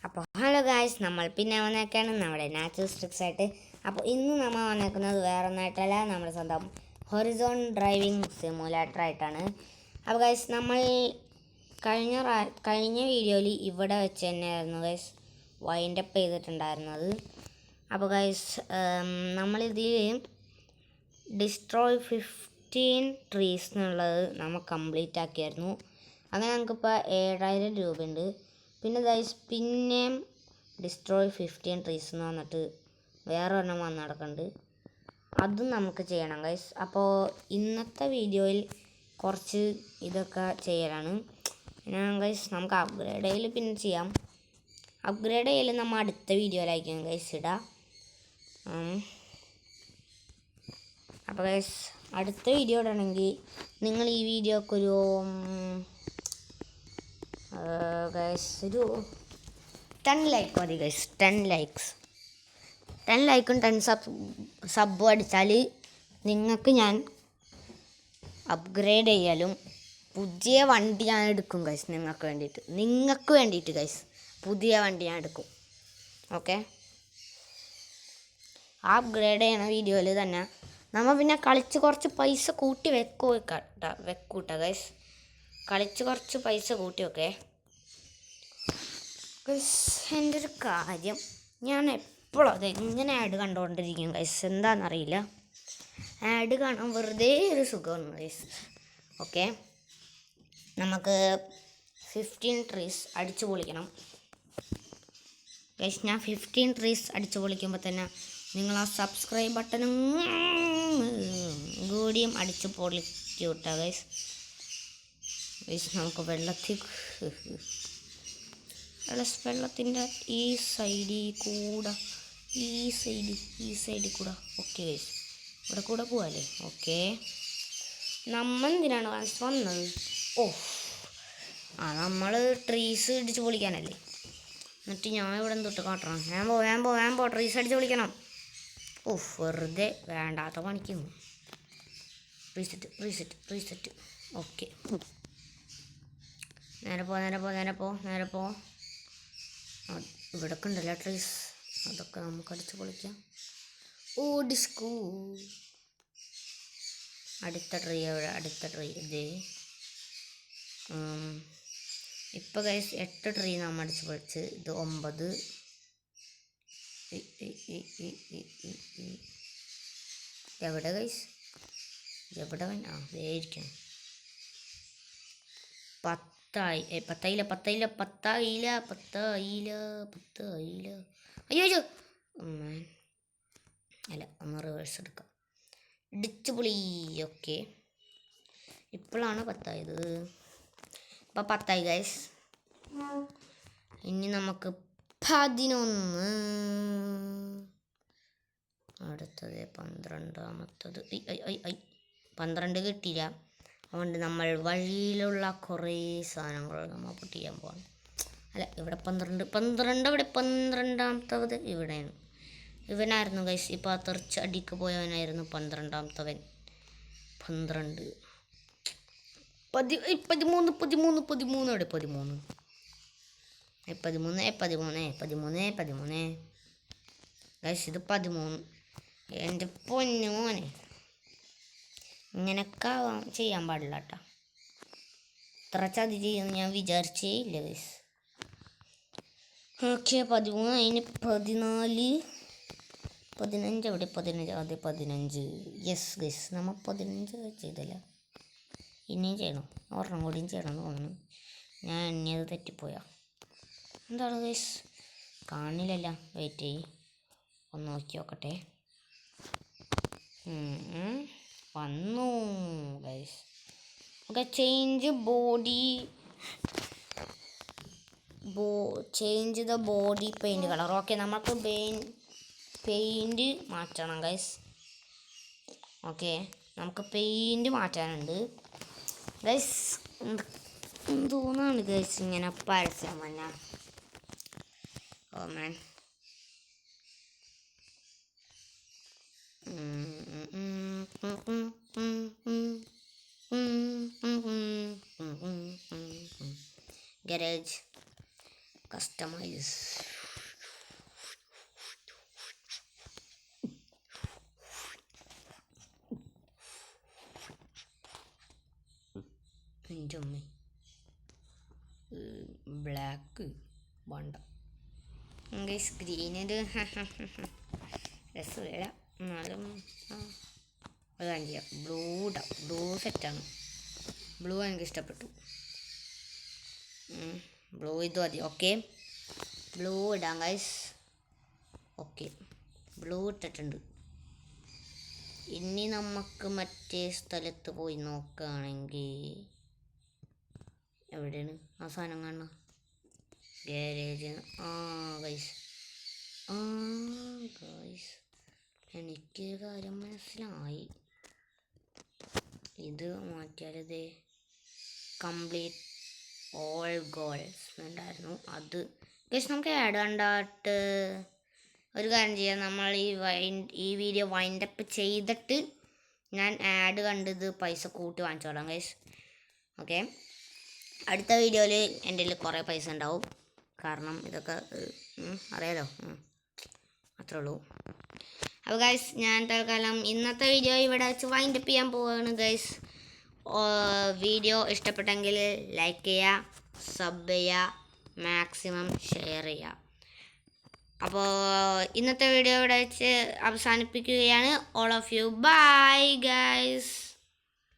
അപ്പോൾ hello guys, നമ്മൾ പിന്നെ വന്നേക്കാണ് നമ്മുടെ നാച്ചുറൽ സ്ട്രിക്സ് ആയിട്ട്. അപ്പോൾ ഇന്ന് നമ്മൾ വന്നേക്കുന്നത് വേറെ ഒന്നായിട്ടല്ല, നമ്മുടെ സ്വന്തം ഹൊറിസോൺ ഡ്രൈവിംഗ് സിമുലേറ്റർ ആയിട്ടാണ്. അപ്പോൾ ഗായ്സ്, നമ്മൾ കഴിഞ്ഞ വീഡിയോയിൽ ഇവിടെ വെച്ച് തന്നെയായിരുന്നു ഗായ്സ് വൈൻഡ് അപ്പ് ചെയ്തിട്ടുണ്ടായിരുന്നത്. അപ്പോൾ ഗായ്സ്, നമ്മളിതിൽ ഡിസ്ട്രോയ് 15 ട്രീസ് എന്നുള്ളത് നമ്മൾ കംപ്ലീറ്റ് ആക്കിയായിരുന്നു. അങ്ങനെ നമുക്കിപ്പോൾ 7000 രൂപയുണ്ട്. പിന്നെ ഗൈസ്, പിന്നെയും ഡിസ്ട്രോയ് 15 ട്രീസ് എന്ന് വന്നിട്ട് വേറെ ഒരെണ്ണം വന്ന് നടക്കുന്നുണ്ട്. അതും നമുക്ക് ചെയ്യണം ഗൈസ്. അപ്പോൾ ഇന്നത്തെ വീഡിയോയിൽ കുറച്ച് ഇതൊക്കെ ചെയ്യലാണ്. പിന്നെ ഗൈസ്, നമുക്ക് അപ്ഗ്രേഡ് ചെയ്യൽ പിന്നെ ചെയ്യാം. അപ്ഗ്രേഡ് ചെയ്യൽ നമ്മൾ അടുത്ത വീഡിയോയിലായിരിക്കും ഗൈസ് ഇടാം. അപ്പോൾ ഗൈസ്, അടുത്ത വീഡിയോ ഇടണമെങ്കിൽ നിങ്ങൾ ഈ വീഡിയോക്കൊരു ഒരു 10 ലൈക്ക് മതി ഗൈസ്. 10 ലൈക്കും 10 സബും അടിച്ചാൽ നിങ്ങൾക്ക് ഞാൻ അപ്ഗ്രേഡ് ചെയ്യലും പുതിയ വണ്ടി ഞാൻ എടുക്കും ഗൈസ്. നിങ്ങൾക്ക് വേണ്ടിയിട്ട് ഗൈസ് പുതിയ വണ്ടി ഞാൻ എടുക്കും. ഓക്കെ, ആ അപ്ഗ്രേഡ് ചെയ്യണ വീഡിയോയിൽ തന്നെ നമ്മൾ പിന്നെ കളിച്ച് കുറച്ച് പൈസ കൂട്ടി വെക്കൂട്ട ഗൈസ്. കളിച്ച് കുറച്ച് പൈസ കൂട്ടി വെക്കേ. എൻ്റെ ഒരു കാര്യം, ഞാൻ എപ്പോഴും അത് ഇങ്ങനെ ആഡ് കണ്ടുകൊണ്ടിരിക്കും ഗൈസ്. എന്താണെന്നറിയില്ല, ആഡ് കാണാൻ വെറുതെ ഒരു സുഖമാണ് ഗൈസ്. ഓക്കെ, നമുക്ക് 15 ട്രീസ് അടിച്ചു പൊളിക്കണം ഗൈസ്. ഞാൻ 15 ട്രീസ് അടിച്ചു പൊളിക്കുമ്പോൾ തന്നെ നിങ്ങൾ ആ സബ്സ്ക്രൈബ് ബട്ടണും കൂടിയും അടിച്ച് പൊളിക്കൂട്ടാ ഗൈസ്. നമുക്ക് വെള്ളത്തിൻ്റെ ഈ സൈഡിൽ കൂടെ ഓക്കെ ഗൈസ്, ഇവിടെ കൂടെ പോവാല്ലേ. ഓക്കെ, നമ്മൾ എന്തിനാണ് വന്നത്? നമ്മൾ ട്രീസ് ഇടിച്ച് പൊളിക്കാനല്ലേ. എന്നിട്ട് ഞാൻ ഇവിടെ തൊട്ട് കാട്ടണം. വേമ്പോ ട്രീസ് അടിച്ച് പൊളിക്കണം. വെറുതെ വേണ്ടാത്ത പണിക്കുന്നു. റീസെറ്റ്. ഓക്കെ, നേരെ പോ. ഇവിടൊക്കെ ഉണ്ടല്ലോ ട്രീസ്, അതൊക്കെ നമുക്ക് അടിച്ച് പൊളിക്കാം. ഡിസ്കൂ. അടുത്ത ട്രീ ഇതേ. ഇപ്പോൾ ഗൈസ് 8 ട്രീ നമ്മൾ അടിച്ച് പൊളിച്ച്. ഇത് 9. എവിടെ ഗൈസ്? എവിടെ ഇരിക്കണം. 10 പത്തായില്ല. അയ്യോ അല്ല, ഒന്ന് റിവേഴ്സ് എടുക്കാം. ഇടിച്ചു പൊളി. ഓക്കെ, ഇപ്പോഴാണ് 10 ആയത്. ഇപ്പം 10 ആയി ഗൈസ്. ഇനി നമുക്ക് 11. അടുത്തത് 12. 12 കിട്ടിയില്ല. അതുകൊണ്ട് നമ്മൾ വഴിയിലുള്ള കുറേ സാധനങ്ങൾ നമ്മൾ പൊട്ടിക്കാൻ പോകണം. അല്ല, ഇവിടെ 12 ഇവിടെ 12ാമത്തത് ഇവിടെയാണ്. ഇവനായിരുന്നു ഗൈസ് ഇപ്പോൾ ആ തെറിച്ച് അടിക്ക് പോയവനായിരുന്നു 12ാമത്തവൻ. 12 13 ഇവിടെ 13 ഗൈസ്, ഇത് 13. എൻ്റെ പൊന്നു മോനെ, ഇങ്ങനൊക്കെ ചെയ്യാൻ പാടില്ല കേട്ടോ. ഇത്ര ചതി ചെയ്യുമെന്ന് ഞാൻ വിചാരിച്ചേ ഇല്ല ഗൈസ്. ഓക്കെ, 13 അതിന് 14 15 എവിടെ 15 യെസ് ഗൈസ്, നമ്മൾ 15 ചെയ്തല്ല. ഇനിയും ചെയ്യണം, ഒരെണ്ണം കൂടിയും ചെയ്യണം എന്ന് തോന്നുന്നു. ഞാൻ എണ്ണിയത് തെറ്റിപ്പോയാ. എന്താണ് ഗൈസ്, കാണില്ലല്ല. വെയിറ്റ് ചെയ്യ്, ഒന്ന് നോക്കി നോക്കട്ടെ. വന്നു guys. Okay, change the body paint colour. Okay, നമുക്ക് പെയിൻറ് മാറ്റണം ഗൈസ്. ഓക്കെ, നമുക്ക് പെയിൻറ് മാറ്റാനുണ്ട് ഗൈസ്. തോന്നാണ് ഗൈസ് ഇങ്ങനെ പരസ്യം വന്ന. ഓ മാൻ, ഗാരേജ് കസ്റ്റമൈസ്. എൻ്റെ അമ്മ ബ്ലാക്ക് വേണ്ട ഗൈസ്, ഗ്രീനൊരു രസമില്ല. എന്നാലും അത് കാണിക്കാം. ബ്ലൂ സെറ്റാണ്. ബ്ലൂ എനിക്ക് ഇഷ്ടപ്പെട്ടു. ബ്ലൂ ഇത് മതി. ഓക്കെ, ബ്ലൂ ഇടാം ഗൈസ്. ഓക്കെ, ബ്ലൂ ഇട്ടിട്ടുണ്ട്. ഇനി നമുക്ക് മറ്റേ സ്ഥലത്ത് പോയി നോക്കുകയാണെങ്കിൽ എവിടെയാണ് ആ സാധനം കാണുക? ഗാരേജ്. ഗൈസ്, ഗൈസ് എനിക്ക് കാര്യം മനസ്സിലായി. ഇത് മാറ്റിയാലിത് കംപ്ലീറ്റ് ഓൾ ഗോൾസ് ഉണ്ടായിരുന്നു. അത് ഗൈസ് നമുക്ക് ആഡ് കണ്ടിട്ട് ഒരു കാര്യം ചെയ്യാം. നമ്മൾ ഈ വീഡിയോ വൈൻഡപ്പ് ചെയ്തിട്ട് ഞാൻ ആഡ് കണ്ടത് പൈസ കൂട്ടി വാങ്ങിച്ചോളാം ഗൈസ്. ഓക്കെ, അടുത്ത വീഡിയോയിൽ എൻ്റെ കയ്യിൽ കുറേ പൈസ ഉണ്ടാവും. കാരണം ഇതൊക്കെ അറിയാലോ. അത്രേ ഉള്ളൂ. അപ്പോൾ ഗൈസ്, ഞാൻ തൽക്കാലം ഇന്നത്തെ വീഡിയോ ഇവിടെ വെച്ച് വൈൻഡപ്പ് ചെയ്യാൻ പോവുകയാണ് ഗൈസ്. വീഡിയോ ഇഷ്ടപ്പെട്ടെങ്കിൽ ലൈക്ക് ചെയ്യുക, സബ് ചെയ്യുക, മാക്സിമം ഷെയർ ചെയ്യുക. അപ്പോൾ ഇന്നത്തെ വീഡിയോ ഇവിടെ വെച്ച് അവസാനിപ്പിക്കുകയാണ്. All of you bye guys.